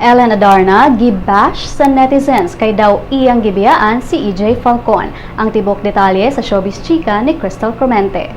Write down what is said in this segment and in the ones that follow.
Ellen Adarna gibash sa netizens kay daw iyang gibiyaan si Ejay Falcon. Ang tibok detalye sa showbiz chika ni Crystal Clemente.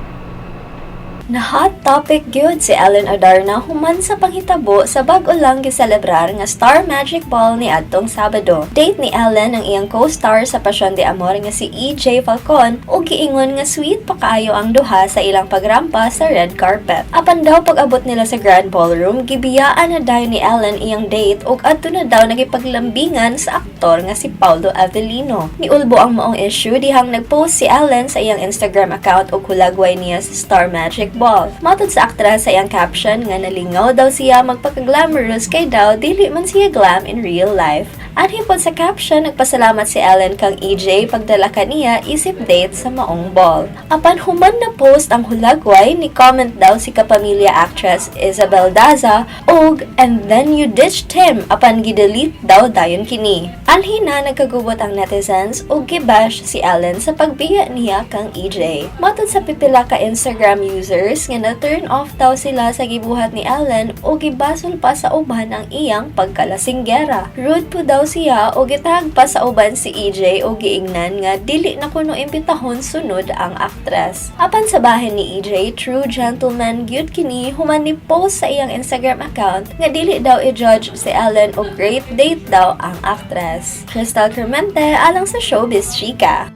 Na hot topic gyud si Ellen Adarna human sa panghitabo sa bag-o lang giselebrar nga Star Magic Ball ni adtong Sabado. Date ni Ellen ang iyang co-star sa Pasyon de Amor nga si Ejay Falcon ug giingon nga sweet pa kaayo ang duha sa ilang pagrampa sa red carpet. Apan daw pag-abot nila sa Grand Ballroom, gibiyaan na dayon ni Ellen iyang date ug adto na daw nagipaglambingan sa aktor nga si Paulo Avellino. Niulbo ang maong issue dihang nagpost si Ellen sa iyang Instagram account ug hulagway niya sa Star Magic Ball. Matod sa aktres sa iyang caption nga nalingaw daw siya magpaka-glamorous kay daw dili man siya glam in real life. At hipon sa caption, nagpasalamat si Ellen kang EJ pagdala kaniya isip date sa maong ball. Apan human na post ang hulagway, ni comment daw si kapamilya actress Isabel Daza og "and then you ditched him" apan gidelete daw dayon kini. Anhina nagkagubot ang netizens og gibash si Ellen sa pagbiya niya kang EJ. Matod sa pipila ka Instagram users nga na-turn off daw sila sa gibuhat ni Ellen o gibasol pa sa uban ang iyang pagkalasinggera. Rude po daw siya o gitag pa sa uban si EJ o giingnan nga dili na kuno imbitahon sunod ang aktres. Apan sa bahin ni EJ, true gentleman gyud kini human ni post sa iyang Instagram account nga dili daw i-judge si Ellen o great date daw ang aktres. Crystal Clemente alang sa Showbiz Chika.